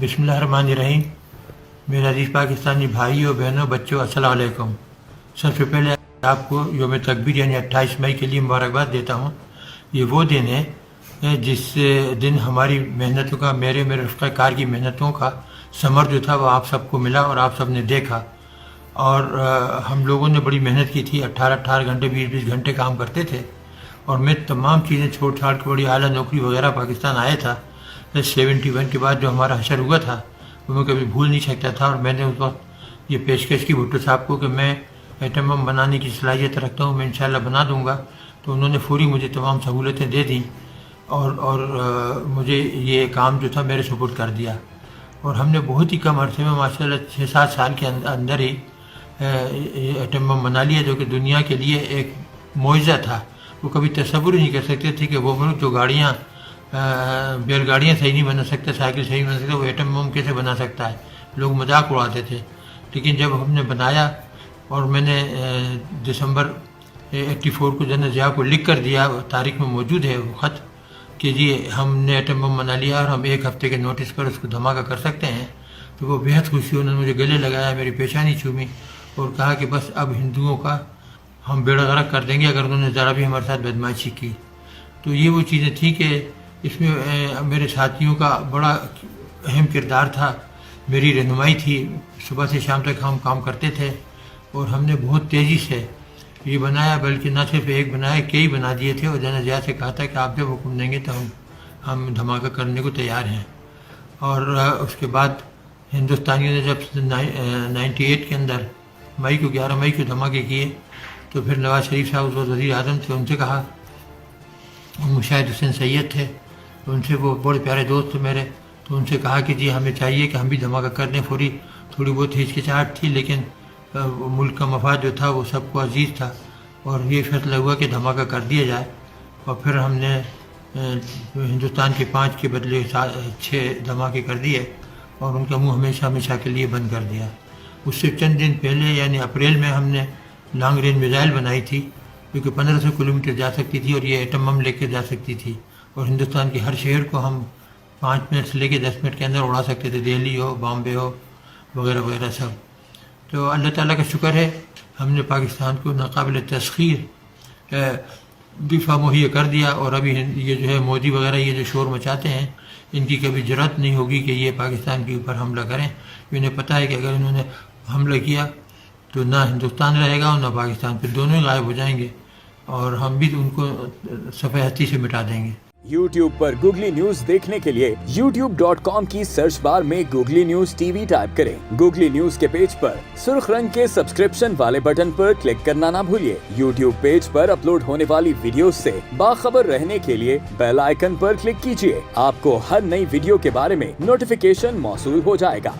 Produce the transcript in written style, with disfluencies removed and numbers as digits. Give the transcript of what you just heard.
बिस्मिल्लाहिर्रहमानिर्रहीम। मेरे अजीज़ पाकिस्तानी भाइयों बहनों बच्चों अस्सलाम वालेकुम। सबसे पहले आपको यौम तकबीर यानी 28 मई के लिए मुबारकबाद देता हूँ। ये वो दिन है जिस दिन हमारी मेहनतों का मेरे रफ़्क़ा कार की मेहनतों का समर जो था वो आप सबको मिला और आप सब ने देखा। और हम लोगों ने बड़ी मेहनत की थी, 18 घंटे 20 घंटे काम करते थे। और मैं तमाम चीज़ें छोड़ छाड़ के बड़ी आला नौकरी वगैरह पाकिस्तान आया था। 71 के बाद जो हमारा हशर हुआ था वो मैं कभी भूल नहीं सकता था। और मैंने उस वक्त ये पेशकश की भुट्टो साहब को कि मैं एटम बम बनाने की सलाहियत रखता हूँ, मैं इंशाल्लाह बना दूँगा। तो उन्होंने पूरी मुझे तमाम सहूलतें दे दी और मुझे ये काम जो था मेरे सुपुर्द कर दिया। और हमने बहुत ही कम अरसे में माशाल्लाह 6-7 साल के अंदर ही एटम बम बना लिया, जो कि दुनिया के लिए एक मोइज़ा था। वो कभी तसव्वुर ही नहीं कर सकते थे कि वो मुल्क जो गाड़ियाँ बैलगाड़ियाँ सही नहीं बना सकते, साइकिल सही नहीं बना सकते, वो एटम बम कैसे बना सकता है। लोग मजाक उड़ाते थे। लेकिन जब हमने बनाया और मैंने दिसंबर 84 को जनरल ज़िया को लिख कर दिया, तारीख में मौजूद है वो ख़त कि जी हमने एटम बम बना लिया और हम 1 हफ़्ते के नोटिस पर उसको धमाका कर सकते हैं। तो वो बेहद खुशी, उन्होंने मुझे गले लगाया, मेरी पेशानी छूमी और कहा कि बस अब हिंदुओं का हम बेड़ा गर्क कर देंगे अगर उन्होंने ज़रा भी हमारे साथ बदमाशी की। तो ये वो चीज़ें थी कि इसमें मेरे साथियों का बड़ा अहम किरदार था, मेरी रहनुमाई थी। सुबह से शाम तक हम काम करते थे और हमने बहुत तेज़ी से ये बनाया, बल्कि न सिर्फ एक बनाया कई बना दिए थे। और जनरल ज़िया से कहा था कि आप जब हुक्म देंगे तो हम धमाका करने को तैयार हैं। और उसके बाद हिंदुस्तानियों ने जब 98 के अंदर 11 मई को धमाके किए तो फिर नवाज शरीफ साहब उस वक्त वज़ीर आज़म थे, उनसे कहा, मुशाहिद हुसैन सैयद थे, तो उनसे वो बड़े प्यारे दोस्त थे मेरे, तो उनसे कहा कि जी हमें चाहिए कि हम भी धमाका कर दें। थोड़ी बहुत हिचकिचाहट थी, लेकिन मुल्क का मफाद जो था वो सबको अजीज़ था और ये फैसला हुआ कि धमाका कर दिया जाए। और फिर हमने हिंदुस्तान के 5 के बदले 6 धमाके कर दिए और उनका मुँह हमेशा के लिए बंद कर दिया। उससे चंद दिन पहले यानी अप्रैल में हमने लॉन्ग रेंज मिसाइल बनाई थी, क्योंकि 1500 किलोमीटर जा सकती थी और ये एटम बम लेकर जा सकती थी। और हिंदुस्तान के हर शहर को हम 5 मिनट से लेकर 10 मिनट के अंदर उड़ा सकते थे, दिल्ली हो, बॉम्बे हो, वगैरह वगैरह सब। तो अल्लाह ताला का शुक्र है, हमने पाकिस्तान को नाकाबिल तस्खीर दिफा मुहैया कर दिया। और अभी ये जो है मोदी वगैरह ये जो शोर मचाते हैं, इनकी कभी जरूरत नहीं होगी कि ये पाकिस्तान के ऊपर हमला करें। इन्हें पता है कि अगर इन्होंने हमला किया तो ना हिंदुस्तान रहेगा और ना पाकिस्तान, फिर दोनों ही गायब हो जाएंगे और हम भी उनको सफ़े हस्ती से मिटा देंगे। YouTube पर गूगली न्यूज देखने के लिए youtube.com की सर्च बार में गूगली न्यूज टीवी टाइप करें। गूगली न्यूज के पेज पर सुर्ख रंग के सब्सक्रिप्शन वाले बटन पर क्लिक करना ना भूलिए। YouTube पेज पर अपलोड होने वाली वीडियोस से बाखबर रहने के लिए बेल आइकन पर क्लिक कीजिए। आपको हर नई वीडियो के बारे में नोटिफिकेशन मौसूल हो जाएगा।